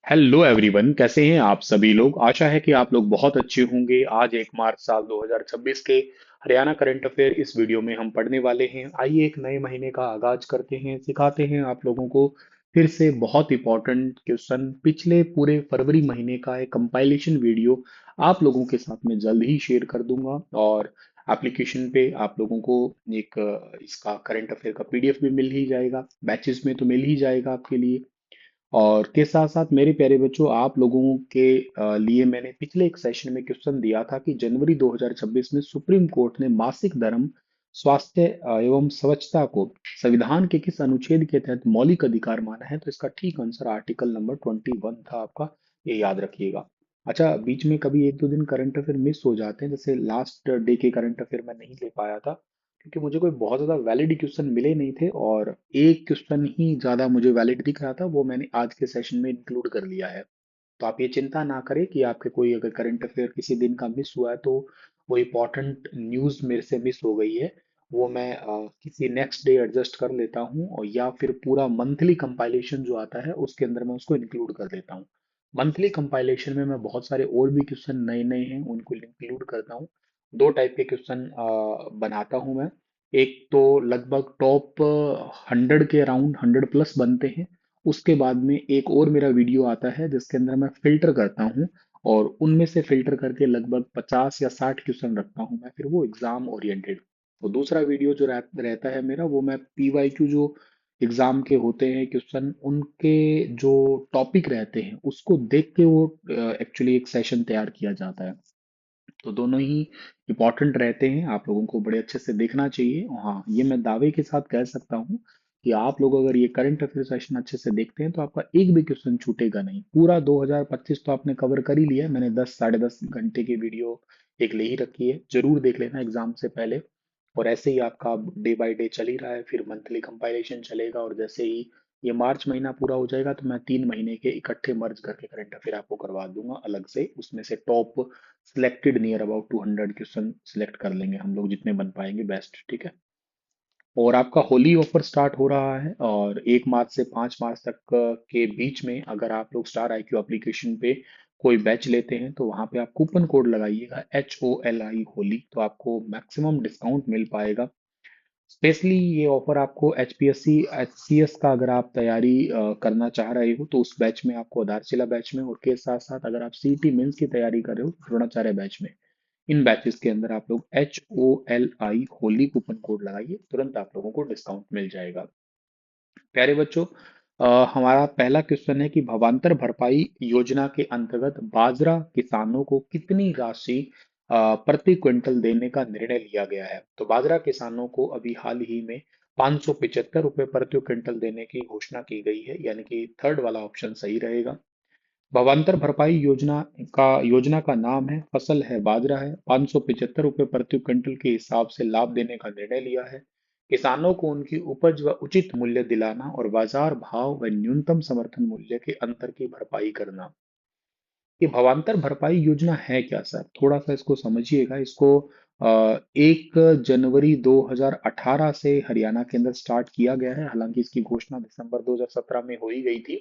Hello everyone, कैसे हैं आप सभी लोग। आशा है कि आप लोग बहुत अच्छे होंगे। आज 1 मार्च साल 2026 के हरियाणा करंट अफेयर इस वीडियो में हम पढ़ने वाले हैं। आइए एक नए महीने का आगाज करते हैं, सिखाते हैं आप लोगों को फिर से बहुत इंपॉर्टेंट क्वेश्चन। पिछले पूरे फरवरी महीने का एक कंपाइलेशन वीडियो आप लोगों के साथ में जल्द ही शेयर कर दूंगा, और एप्लीकेशन पे आप लोगों को एक इसका करंट अफेयर का पीडीएफ भी मिल ही जाएगा, बैचेस में तो मिल ही जाएगा आपके लिए। और के साथ साथ मेरे प्यारे बच्चों, आप लोगों के लिए मैंने पिछले एक सेशन में क्वेश्चन दिया था कि जनवरी 2026 में सुप्रीम कोर्ट ने मासिक धर्म, स्वास्थ्य एवं स्वच्छता को संविधान के किस अनुच्छेद के तहत मौलिक अधिकार माना है। तो इसका ठीक आंसर आर्टिकल नंबर 21 था आपका, ये याद रखिएगा। अच्छा, बीच में कभी एक दो दिन करंट अफेयर मिस हो जाते हैं, जैसे लास्ट डे के करंट अफेयर मैं नहीं ले पाया था क्योंकि मुझे कोई बहुत ज़्यादा वैलिड क्वेश्चन मिले नहीं थे, और एक क्वेश्चन ही ज़्यादा मुझे वैलिड दिख रहा था, वो मैंने आज के सेशन में इंक्लूड कर लिया है। तो आप ये चिंता ना करें कि आपके कोई अगर करंट अफेयर किसी दिन का मिस हुआ है तो वो इम्पोर्टेंट न्यूज़ मेरे से मिस हो गई है, वो मैं किसी नेक्स्ट डे एडजस्ट कर लेता हूँ, और या फिर पूरा मंथली कंपाइलेशन जो आता है उसके अंदर मैं उसको इंक्लूड कर देता हूँ। मंथली कंपाइलेशन में मैं बहुत सारे और भी क्वेश्चन नए नए हैं उनको इंक्लूड करता हूँ। दो टाइप के क्वेश्चन बनाता हूँ मैं। एक तो लगभग टॉप 100 के अराउंड 100+ बनते हैं। उसके बाद में एक और मेरा वीडियो आता है जिसके अंदर मैं फिल्टर करता हूँ, और उनमें से फिल्टर करके लगभग 50 या 60 क्वेश्चन रखता हूँ मैं, फिर वो एग्जाम ओरिएंटेड। तो दूसरा वीडियो जो रहता है मेरा, वो मैं पीवाईक्यू जो एग्जाम के होते हैं क्वेश्चन, उनके जो टॉपिक रहते हैं उसको देख के वो एक्चुअली एक सेशन तैयार किया जाता है। तो दोनों ही इम्पोर्टेंट रहते हैं, आप लोगों को बड़े अच्छे से देखना चाहिए। हाँ, ये मैं दावे के साथ कह सकता हूँ कि आप लोग अगर ये करंट अफेयर सेशन अच्छे से देखते हैं तो आपका एक भी क्वेश्चन छूटेगा नहीं। पूरा 2025 तो आपने कवर कर ही लिया है। मैंने 10 साढ़े 10 घंटे की वीडियो एक ले ही रखी है, जरूर देख लेना एग्जाम से पहले। और ऐसे ही आपका डे बाय डे चल ही रहा है, फिर मंथली कंपाइलेशन चलेगा, और जैसे ही ये मार्च महीना पूरा हो जाएगा तो मैं 3 महीने के इकट्ठे मर्ज करके करंट अफेयर आपको करवा दूंगा अलग से। उसमें से top selected near about 200 question select कर लेंगे हम लोग, जितने बन पाएंगे बेस्ट, ठीक है। और आपका होली ऑफर स्टार्ट हो रहा है, और 1 मार्च से 5 मार्च तक के बीच में अगर आप लोग स्टार आईक्यू एप्लीकेशन पे कोई बैच लेते हैं तो वहां पे आप कूपन कोड लगाइएगा HOLI होली, तो आपको मैक्सिमम डिस्काउंट मिल पाएगा। स्पेशली ये ऑफर आपको HPSC HCS का अगर आप तैयारी करना चाह रहे हो तो उस बैच में आपको, आधारशिला बैच में, और के साथ साथ अगर आप सीईटी मेंस की तैयारी कर रहे हो द्रोणाचार्य बैच में, इन बैचेस के अंदर आप लोग HOLI होली कूपन कोड लगाइए, तुरंत आप लोगों को डिस्काउंट मिल जाएगा। प्यारे बच्चों, हमारा पहला क्वेश्चन है कि भावांतर भरपाई योजना के अंतर्गत बाजरा किसानों को कितनी राशि प्रति क्विंटल देने का निर्णय लिया गया है। तो बाजरा किसानों को अभी हाल ही में 575 रुपये प्रति क्विंटल देने की घोषणा की गई है, यानी कि थर्ड वाला ऑप्शन सही रहेगा। भावांतर भरपाई योजना का नाम है, फसल है बाजरा है, 575 रुपये प्रति क्विंटल के हिसाब से लाभ देने का निर्णय लिया है। किसानों को उनकी उपज व उचित मूल्य दिलाना और बाजार भाव व न्यूनतम समर्थन मूल्य के अंतर की भरपाई करना। ये भावांतर भरपाई योजना है क्या सर, थोड़ा सा इसको समझिएगा। इसको 1 जनवरी 2018 से हरियाणा के अंदर स्टार्ट किया गया है, हालांकि इसकी घोषणा दिसंबर 2017 में हो ही गई थी।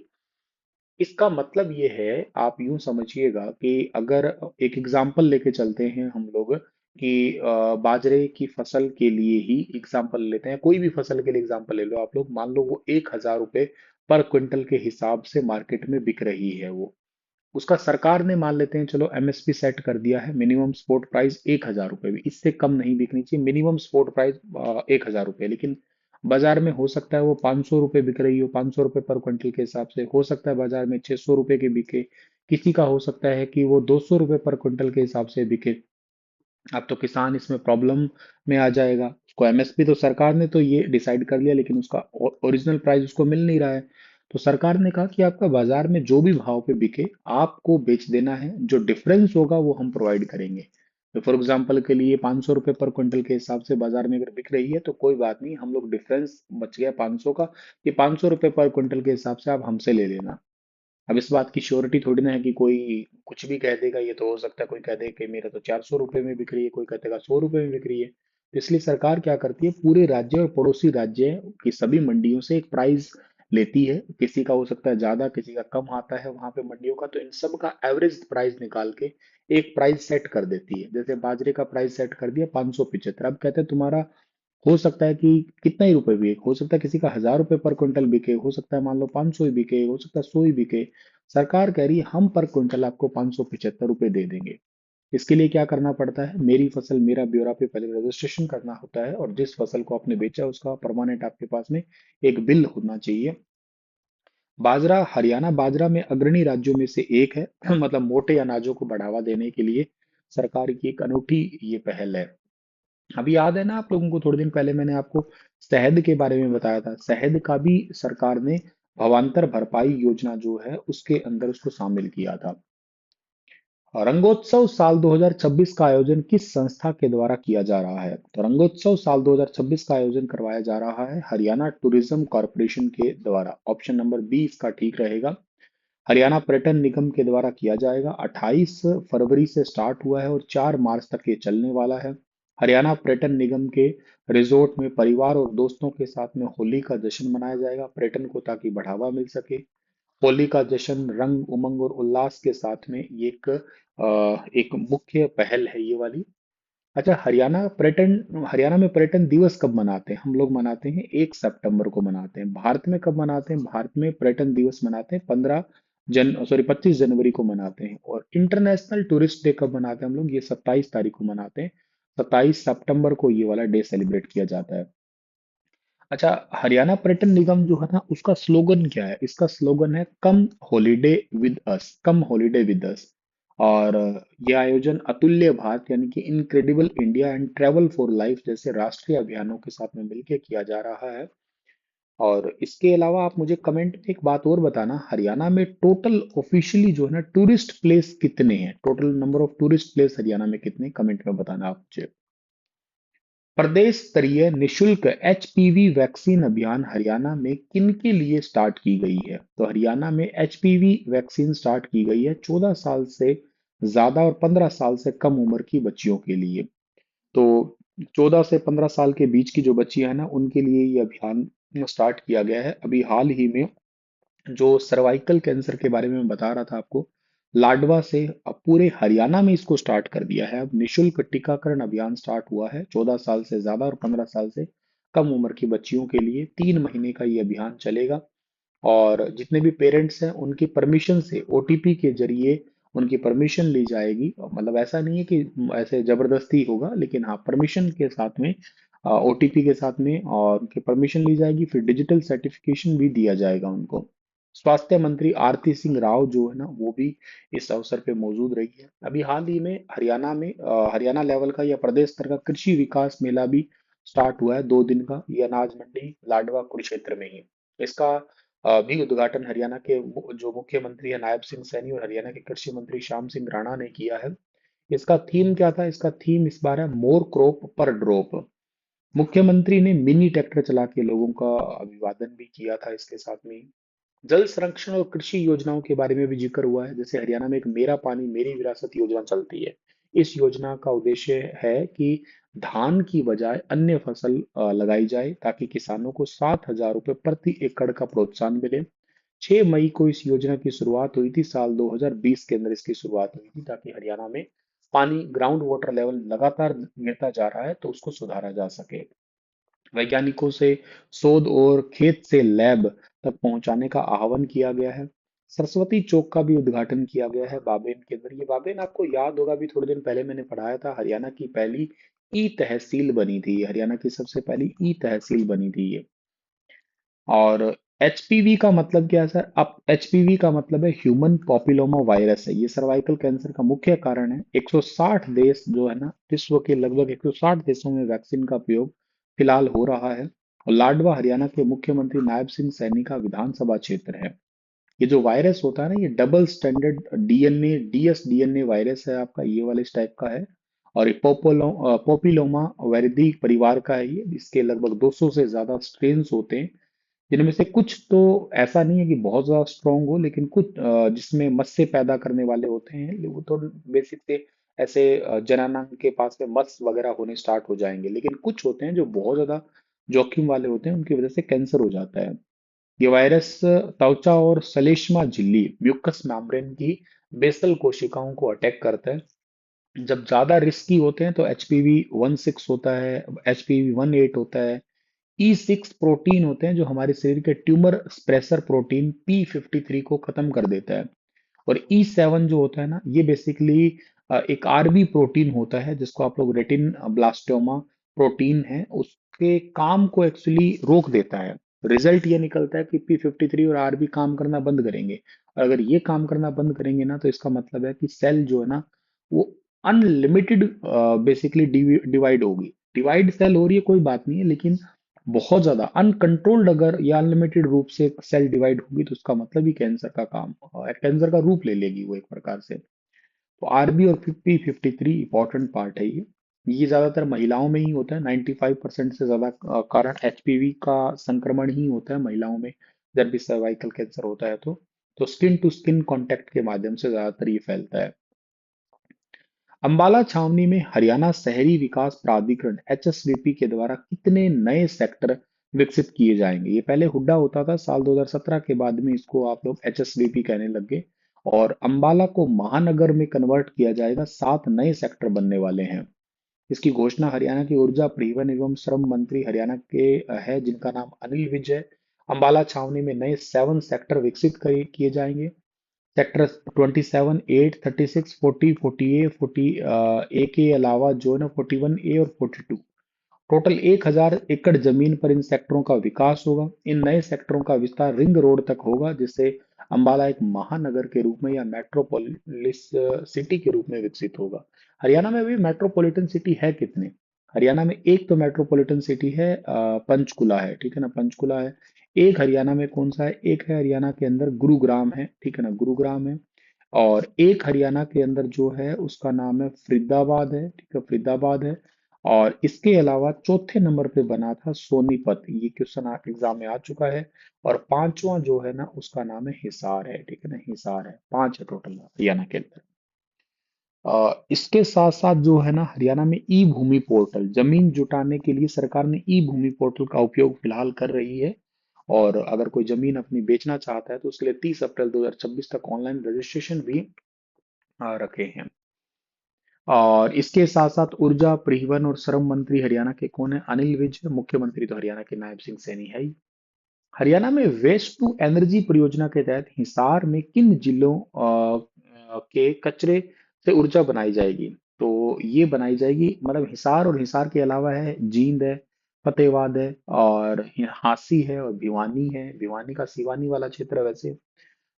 इसका मतलब ये है, आप यूं समझिएगा कि अगर एक एग्जाम्पल लेके चलते हैं हम लोग कि बाजरे की फसल के लिए ही एग्जाम्पल लेते हैं, कोई भी फसल के लिए एग्जाम्पल ले लो आप लोग, मान लो वो 1,000 रुपये पर क्विंटल के हिसाब से मार्केट में बिक रही है वो। उसका सरकार ने मान लेते हैं, चलो MSP सेट कर दिया है, मिनिमम सपोर्ट प्राइस 1,000 रुपये, भी इससे कम नहीं बिकनी चाहिए, मिनिमम सपोर्ट प्राइस 1,000 रुपये। लेकिन बाजार में हो सकता है वो 500 रुपये बिक रही हो, 500 रुपये पर क्विंटल के हिसाब से हो सकता है बाजार में 600 रुपये के बिके, किसी का हो सकता है कि वो 200 रुपये पर क्विंटल के हिसाब से बिके। अब तो किसान इसमें प्रॉब्लम में आ जाएगा, उसको MSP तो सरकार ने तो ये डिसाइड कर लिया, लेकिन उसका ओरिजिनल प्राइस उसको मिल नहीं रहा है। तो सरकार ने कहा कि आपका बाजार में जो भी भाव पे बिके आपको बेच देना है, जो डिफरेंस होगा वो हम प्रोवाइड करेंगे। तो फॉर एग्जाम्पल के लिए 500 रुपये पर क्विंटल के हिसाब से बाजार में अगर बिक रही है तो कोई बात नहीं, हम लोग डिफरेंस बच गया 500 का, ये 500 रुपये पर क्विंटल के हिसाब से आप हमसे ले लेना। अब इस बात की श्योरिटी थोड़ी ना है कि कोई कुछ भी कह देगा, ये तो हो सकता है कोई कह दे कि मेरा तो 400 रुपये में बिक रही है, कोई कहतेगा 100 रुपये में बिक रही है। तो इसलिए सरकार क्या करती है, पूरे राज्य और पड़ोसी राज्य की सभी मंडियों से एक प्राइस लेती है। किसी का हो सकता है ज्यादा, किसी का कम आता है वहां पे मंडियों का, तो इन सब का एवरेज प्राइस निकाल के एक प्राइस सेट कर देती है। जैसे बाजरे का प्राइस सेट कर दिया 575, अब कहते हैं तुम्हारा हो सकता है कि कितना ही रुपए बिके, हो सकता है किसी का 1000 रुपए पर क्विंटल बिके, हो सकता है मान लो 500 ही बिके, हो सकता है 100 ही बिके। सरकार कह रही है हम पर क्विंटल आपको 575 रुपए दे देंगे। इसके लिए क्या करना पड़ता है, मेरी फसल मेरा ब्यौरा पे पहले रजिस्ट्रेशन करना होता है, और जिस फसल को आपने बेचा उसका परमानेंट आपके पास में एक बिल होना चाहिए। बाजरा, हरियाणा बाजरा में अग्रणी राज्यों में से एक है। मतलब मोटे अनाजों को बढ़ावा देने के लिए सरकार की एक अनूठी ये पहल है। अभी याद है ना आप लोगों को, थोड़े दिन पहले मैंने आपको शहद के बारे में बताया था, शहद का भी सरकार ने भावांतर भरपाई योजना जो है उसके अंदर उसको शामिल किया था। रंगोत्सव साल 2026 का आयोजन किस संस्था के द्वारा किया जा रहा है? तो रंगोत्सव साल 2026 का आयोजन करवाया जा रहा है हरियाणा टूरिज्म कॉरपोरेशन के द्वारा। ऑप्शन नंबर बी इसका ठीक रहेगा। हरियाणा पर्यटन निगम के द्वारा किया जाएगा। 28 फरवरी से स्टार्ट हुआ है और 4 मार्च तक ये चलने वाला है। हरियाणा पर्यटन निगम के रिजोर्ट में परिवार और दोस्तों के साथ में होली का जश्न मनाया जाएगा, पर्यटन को ताकि बढ़ावा मिल सके। होली का जश्न रंग उमंग और उल्लास के साथ में ये एक मुख्य पहल है ये वाली। अच्छा, हरियाणा में पर्यटन दिवस कब मनाते हैं? हम लोग मनाते हैं 1 सितंबर को मनाते हैं। भारत में कब मनाते हैं? भारत में पर्यटन दिवस मनाते हैं 25 जनवरी को मनाते हैं। और इंटरनेशनल टूरिस्ट डे कब मनाते हैं हम लोग? ये 27 तारीख को मनाते हैं। 27 सितंबर को ये वाला डे सेलिब्रेट किया जाता है। अच्छा, हरियाणा पर्यटन निगम जो है ना उसका स्लोगन क्या है? इसका स्लोगन है come holiday with us, come holiday with us. और यह आयोजन अतुल्य भारत यानी कि incredible India and travel for life जैसे राष्ट्रीय अभियानों के साथ में मिलकर किया जा रहा है। और इसके अलावा आप मुझे कमेंट में एक बात और बताना, हरियाणा में टोटल ऑफिशियली जो है ना टूरिस्ट प्लेस कितने हैं? Total number of tourist place Haryana में कितने, कमेंट में बताना आप मुझे। प्रदेश स्तरीय निशुल्क एचपीवी वैक्सीन अभियान हरियाणा में किन के लिए स्टार्ट की गई है? तो हरियाणा में एचपीवी वैक्सीन स्टार्ट की गई है 14 साल से ज्यादा और 15 साल से कम उम्र की बच्चियों के लिए। तो 14 से 15 साल के बीच की जो बच्चियां हैं ना उनके लिए ये अभियान स्टार्ट किया गया है। अभी हाल ही में जो सर्वाइकल कैंसर के बारे में मैं बता रहा था आपको, लाडवा से अब पूरे हरियाणा में इसको स्टार्ट कर दिया है। अब निशुल्क टीकाकरण अभियान स्टार्ट हुआ है 14 साल से ज्यादा और 15 साल से कम उम्र की बच्चियों के लिए। 3 महीने का ये अभियान चलेगा। और जितने भी पेरेंट्स हैं उनकी परमिशन से ओटीपी के जरिए उनकी परमिशन ली जाएगी। मतलब ऐसा नहीं है कि ऐसे जबरदस्ती होगा, लेकिन हाँ परमिशन के साथ में, ओटीपी के साथ में, और उनकी परमिशन ली जाएगी, फिर डिजिटल सर्टिफिकेशन भी दिया जाएगा उनको। स्वास्थ्य मंत्री आरती सिंह राव जो है ना वो भी इस अवसर पे मौजूद रही है। अभी हाल ही में हरियाणा में हरियाणा लेवल का या प्रदेश स्तर का कृषि विकास मेला भी स्टार्ट हुआ है 2 दिन का, ये अनाज मंडी लाडवा कुरुक्षेत्र में ही। इसका भी उद्घाटन हरियाणा के जो मुख्यमंत्री है नायब सिंह सैनी और हरियाणा के कृषि मंत्री श्याम सिंह राणा ने किया है। इसका थीम क्या था? इसका थीम इस बार है मोर क्रॉप पर ड्रॉप। मुख्यमंत्री ने मिनी ट्रैक्टर चला के लोगों का अभिवादन भी किया था इसके साथ में। जल संरक्षण और कृषि योजनाओं के बारे में भी जिक्र हुआ है। जैसे हरियाणा में एक मेरा पानी मेरी विरासत योजना चलती है। इस योजना का उद्देश्य है कि धान की बजाय अन्य फसल लगाई जाए ताकि किसानों को 7,000 रुपये प्रति एकड़ का प्रोत्साहन मिले। 6 मई को इस योजना की शुरुआत हुई थी। साल 2020 के अंदर इसकी शुरुआत हुई थी ताकि हरियाणा में पानी ग्राउंड वाटर लेवल लगातार गिरता जा रहा है तो उसको सुधारा जा सके। वैज्ञानिकों से शोध और खेत से लैब तक पहुंचाने का आह्वान किया गया है। सरस्वती चौक का भी उद्घाटन किया गया है बाबेन के अंदर। ये बाबेन आपको याद होगा, भी थोड़े दिन पहले मैंने पढ़ाया था, हरियाणा की पहली ई तहसील बनी थी। हरियाणा की सबसे पहली ई तहसील बनी थी ये। और एचपीवी का मतलब क्या है सर? अब एचपीवी का मतलब है ह्यूमन पॉपिलोमा वायरस है। ये सर्वाइकल कैंसर का मुख्य कारण है। 160 देश जो है ना विश्व के लगभग 160 देशों में वैक्सीन का प्रयोग फिलहाल हो रहा है। और लाडवा हरियाणा के मुख्यमंत्री नायब सिंह सैनी का विधानसभा क्षेत्र है। ये जो वायरस होता है ना ये double standard DNA DS DNA virus है आपका, ये वाले इस टाइप का है। और ये पोपिलोमा वेरिदी परिवार का है। ये इसके लगभग 200 से ज्यादा स्ट्रेन्स होते हैं, जिनमें से कुछ तो ऐसा नहीं है कि बहुत ज्यादा स्ट्रांग हो, लेकिन कुछ जिसमें मत्स्य पैदा करने वाले होते हैं वो तो बेसिक से ऐसे जनानांग के पास में मत्स्य वगैरह होने स्टार्ट हो जाएंगे। लेकिन कुछ होते हैं जो बहुत ज्यादा जोखिम वाले होते हैं, उनकी वजह से कैंसर हो जाता है। ये वायरस त्वचा और श्लेष्मा झिल्ली म्यूकस मेम्ब्रेन की बेसल कोशिकाओं को अटैक करता है। जब ज्यादा रिस्की होते हैं तो HPV 16 होता है, HPV 18 होता है, E6 प्रोटीन होते हैं जो हमारे शरीर के ट्यूमर स्प्रेसर प्रोटीन P53 को खत्म कर देता है। और E7 जो होता है ना, ये बेसिकली एक आरबी प्रोटीन होता है जिसको आप लोग रेटिन ब्लास्टोमा प्रोटीन है, उसके काम को एक्चुअली रोक देता है। रिजल्ट ये निकलता है कि P53 और आरबी काम करना बंद करेंगे। और अगर ये काम करना बंद करेंगे ना, तो इसका मतलब है कि सेल जो है ना, वो अनलिमिटेड बेसिकली डिवाइड होगी। डिवाइड सेल हो रही है कोई बात नहीं है, लेकिन बहुत ज्यादा अनकंट्रोल्ड अगर या अनलिमिटेड रूप से सेल डिवाइड होगी तो उसका मतलब ही कैंसर का काम, कैंसर का रूप ले लेगी वो एक प्रकार से। तो आरबी और P53 इंपॉर्टेंट पार्ट है ये ज्यादातर महिलाओं में ही होता है। 95% से ज्यादा कारण HPV का संक्रमण ही होता है महिलाओं में, जब भी सर्वाइकल कैंसर होता है तो स्किन टू स्किन कांटेक्ट के माध्यम से ज्यादातर ये फैलता है। अंबाला छावनी में हरियाणा शहरी विकास प्राधिकरण HSVP के द्वारा कितने नए सेक्टर विकसित किए जाएंगे? ये पहले हुड्डा होता था, साल 2017 के बाद में इसको आप लोग HSVP कहने लग गए। और अंबाला को महानगर में कन्वर्ट किया जाएगा, 7 नए सेक्टर बनने वाले हैं। इसकी घोषणा हरियाणा के ऊर्जा परिवहन एवं श्रम मंत्री हरियाणा के है, जिनका नाम अनिल विज है। अंबाला छावनी में नए 7 सेक्टर विकसित किए जाएंगे। सेक्टर 27, 8, 36, 40, 40A, 40A के अलावा जो है ना 41A और 42, टोटल 1000 एकड़ जमीन पर इन सेक्टरों का विकास होगा। इन नए सेक्टरों का विस्तार रिंग रोड तक होगा, जिससे अंबाला एक महानगर के रूप में या मेट्रोपोलिस सिटी के रूप में विकसित होगा। हरियाणा में भी मेट्रोपॉलिटन सिटी है कितने? हरियाणा में एक तो मेट्रोपॉलिटन सिटी है, पंचकुला है, ठीक है ना, पंचकुला है। एक हरियाणा में कौन सा है? एक है हरियाणा के अंदर गुरुग्राम है, ठीक है ना, गुरुग्राम है। और एक हरियाणा के अंदर जो है उसका नाम है फरीदाबाद है, ठीक है, फरीदाबाद है। और इसके अलावा चौथे नंबर पे बना था सोनीपत, ये क्वेश्चन एग्जाम में आ चुका है। और पांचवा जो है ना उसका नाम है हिसार है, ठीक है ना, हिसार है। 5 है टोटल हरियाणा के अंदर। इसके साथ साथ जो है ना हरियाणा में ई भूमि पोर्टल, जमीन जुटाने के लिए सरकार ने ई भूमि पोर्टल का उपयोग फिलहाल कर रही है। और अगर कोई जमीन अपनी बेचना चाहता है तो उसके लिए 30 अप्रैल 2026 तक ऑनलाइन रजिस्ट्रेशन भी रखे हैं। और इसके साथ साथ ऊर्जा परिवहन और श्रम मंत्री हरियाणा के कौन है? अनिल विज। मुख्यमंत्री तो हरियाणा के नायब सिंह सैनी है ही। हरियाणा में वेस्ट टू एनर्जी परियोजना के तहत हिसार में किन जिलों के कचरे से ऊर्जा बनाई जाएगी? तो ये बनाई जाएगी, मतलब हिसार और हिसार के अलावा है जींद है, फतेहाबाद है, और हांसी है, और भिवानी है। भिवानी का सिवानी वाला क्षेत्र है वैसे।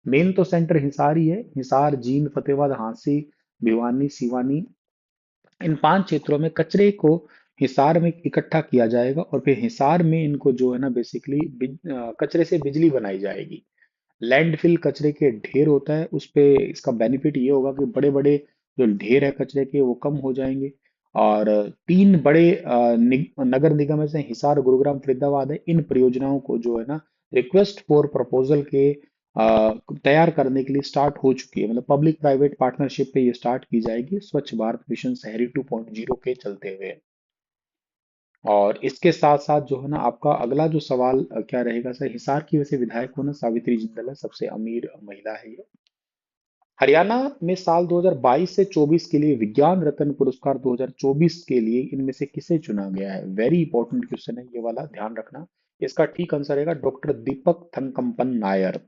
मेन तो सेंटर हिसार ही है। हिसार, जींद, फतेहाबाद, हांसी, भिवानी, सिवानी, इन 5 क्षेत्रों में कचरे को हिसार में इकट्ठा किया जाएगा, और फिर हिसार में इनको जो है ना बेसिकली कचरे से बिजली बनाई जाएगी। लैंडफिल कचरे के ढेर होता है, उस पे इसका बेनिफिट ये होगा कि बड़े बड़े जो ढेर है कचरे के वो कम हो जाएंगे। और 3 बड़े नगर निगम है, जैसे हिसार, गुरुग्राम, फरीदाबाद है। इन परियोजनाओं को जो है ना रिक्वेस्ट फॉर प्रपोजल के तैयार करने के लिए स्टार्ट हो चुकी है, मतलब पब्लिक प्राइवेट पार्टनरशिप पे ये स्टार्ट की जाएगी, स्वच्छ भारत मिशन शहरी 2.0 के चलते हुए। और इसके साथ साथ जो है ना आपका अगला जो सवाल क्या रहेगा सर? हिसार की वैसे विधायक हो ना सावित्री जिंदल है, सबसे अमीर महिला है ये। हरियाणा में साल 2022 से 24 के लिए विज्ञान रत्न पुरस्कार 2024 के लिए इनमें से किसे चुना गया है? वेरी इंपॉर्टेंट क्वेश्चन है ये वाला, ध्यान रखना। इसका ठीक आंसर रहेगा डॉक्टर दीपक थंकम्पन नायर।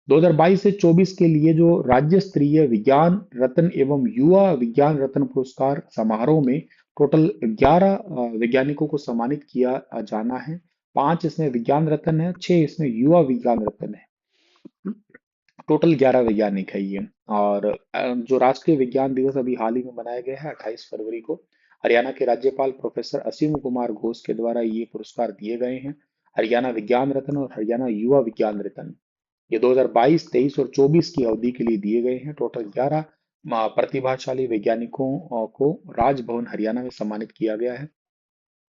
2022 से 24 के लिए जो राज्य स्तरीय विज्ञान रत्न एवं युवा विज्ञान रत्न पुरस्कार समारोह में टोटल 11 वैज्ञानिकों को सम्मानित किया जाना है। 5 इसमें विज्ञान रत्न है, 6 इसमें युवा विज्ञान रत्न है। टोटल 11 वैज्ञानिक है ये। और जो राष्ट्रीय विज्ञान दिवस अभी हाल ही में मनाया गया है 28 फरवरी को, हरियाणा के राज्यपाल प्रोफेसर असीम कुमार घोष के द्वारा ये पुरस्कार दिए गए हैं। हरियाणा विज्ञान रत्न और हरियाणा युवा विज्ञान रत्न, ये 2022, 23 और 24 की अवधि के लिए दिए गए हैं। टोटल 11 प्रतिभाशाली वैज्ञानिकों को राजभवन हरियाणा में सम्मानित किया गया है।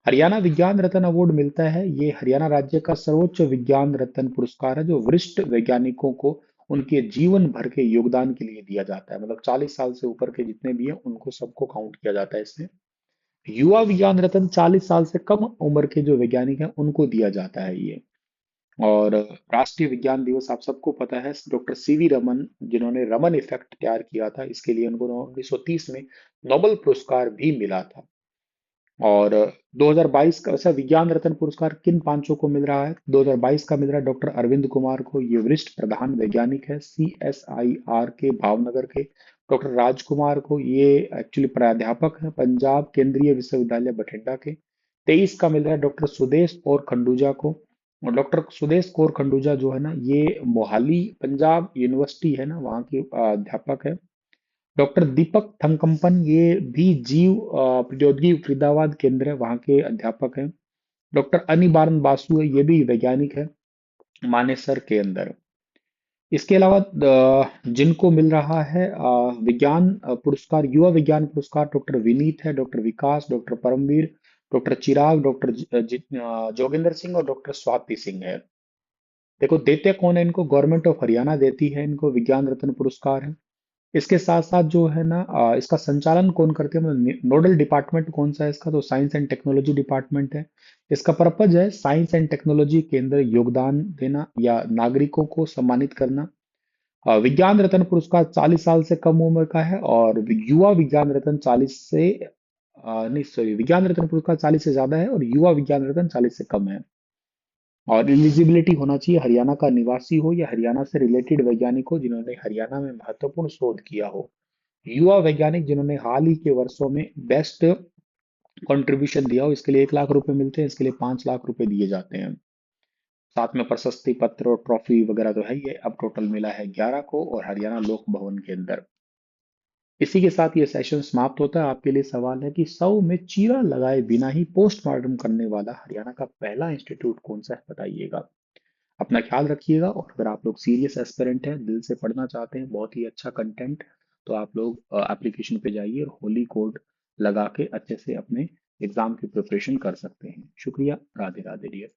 हरियाणा विज्ञान रत्न अवार्ड मिलता है, ये हरियाणा राज्य का सर्वोच्च विज्ञान रत्न पुरस्कार है जो वरिष्ठ वैज्ञानिकों को उनके जीवन भर के योगदान के लिए दिया जाता है। मतलब 40 साल से ऊपर के जितने भी हैं उनको सबको काउंट किया जाता है इसमें। युवा विज्ञान रत्न 40 साल से कम उम्र के जो वैज्ञानिक हैं उनको दिया जाता है ये। और राष्ट्रीय विज्ञान दिवस आप सबको पता है, डॉक्टर सीवी रमन, जिन्होंने रमन इफेक्ट तैयार किया था, इसके लिए उनको 1930 में नोबेल पुरस्कार भी मिला था। और 2022 का वैसा विज्ञान रत्न पुरस्कार किन पांचों को मिल रहा है? 2022 का मिल रहा है डॉक्टर अरविंद कुमार को, ये वरिष्ठ प्रधान वैज्ञानिक है CSIR के भावनगर के। डॉक्टर राजकुमार को, ये एक्चुअली प्राध्यापक है पंजाब केंद्रीय विश्वविद्यालय बठिंडा के। 23 का मिल रहा है डॉक्टर सुदेश और खंडूजा को। और डॉक्टर सुदेश कौर खंडूजा जो है ना, ये मोहाली पंजाब यूनिवर्सिटी है ना, वहाँ के अध्यापक है। डॉक्टर दीपक थंकम्पन, ये भी जीव प्रौद्योगिकी फरीदाबाद केंद्र है, वहाँ के अध्यापक हैं। डॉक्टर अनिबारन बासु है, ये भी वैज्ञानिक है मानेसर के अंदर। इसके अलावा जिनको मिल रहा है विज्ञान पुरस्कार, युवा विज्ञान पुरस्कार, डॉक्टर विनीत है, डॉक्टर विकास, डॉक्टर परमवीर, डॉक्टर चिराग, डॉक्टर जोगिंदर सिंह और डॉक्टर स्वाति सिंह है। देखो देते कौन है इनको? गवर्नमेंट ऑफ हरियाणा देती है इनको विज्ञान रत्न पुरस्कार है। इसके साथ साथ जो है ना, इसका संचालन कौन करते हैं, मतलब नोडल डिपार्टमेंट कौन सा है इसका? तो साइंस एंड टेक्नोलॉजी डिपार्टमेंट है। इसका पर्पज है साइंस एंड टेक्नोलॉजी के अंदर योगदान देना या नागरिकों को सम्मानित करना। विज्ञान रत्न पुरस्कार 40 साल से कम उम्र का है, और युवा विज्ञान रत्न 40 से नहीं सॉरी, विज्ञान रत्न पुरस्कार 40 से ज्यादा है, और युवा विज्ञान रत्न 40 से कम है। और एलिजिबिलिटी होना चाहिए हरियाणा का निवासी हो या हरियाणा से रिलेटेड वैज्ञानिक हो जिन्होंने हरियाणा में महत्वपूर्ण शोध किया हो। युवा वैज्ञानिक जिन्होंने हाल ही के वर्षों में बेस्ट कंट्रीब्यूशन दिया हो, इसके लिए 1 लाख रुपए मिलते हैं, इसके लिए 5 लाख रुपए दिए जाते हैं। साथ में प्रशस्ति पत्र और ट्रॉफी वगैरह तो है ही है। अब टोटल मिला है 11 को, और हरियाणा लोक भवन के अंदर। इसी के साथ ये सेशन समाप्त होता है। आपके लिए सवाल है कि 100 में चीरा लगाए बिना ही पोस्टमार्टम करने वाला हरियाणा का पहला इंस्टीट्यूट कौन सा है, बताइएगा। अपना ख्याल रखिएगा, और अगर आप लोग सीरियस एस्पिरेंट हैं, दिल से पढ़ना चाहते हैं बहुत ही अच्छा कंटेंट, तो आप लोग एप्लीकेशन पे जाइए और होली कोड लगा के अच्छे से अपने एग्जाम की प्रिपरेशन कर सकते हैं। शुक्रिया। राधे राधे डियर।